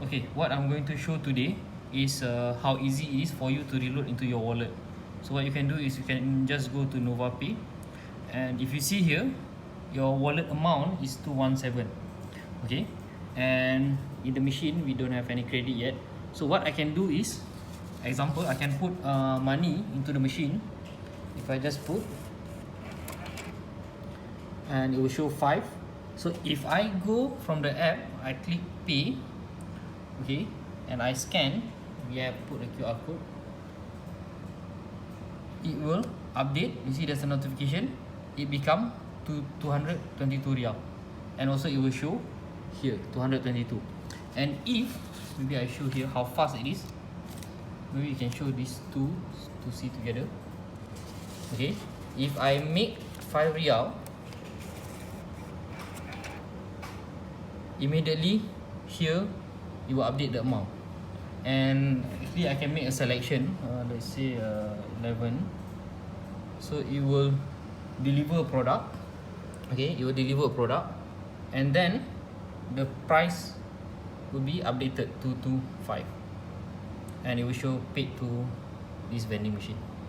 Okay, what I'm going to show today is how easy it is for you to reload into your wallet. So what you can do is you can just go to NovaPay, and if you see here, your wallet amount is 217. Okay, and in the machine we don't have any credit yet. So what I can do is, example, I can put money into the machine. If I just put, and it will show 5. So if I go from the app, I click pay, okay, and I scan, we have put the QR code, it will update. You see there's a notification, it become to 222 riyal, and also it will show here 222. And if maybe I show here how fast it is, maybe you can show these two to see together. Okay, if I make 5 riyal, immediately here it will update the amount. And actually I can make a selection, let's say 11. So it will deliver a product. Okay, it will deliver a product, and then the price will be updated to 225, and it will show paid to this vending machine.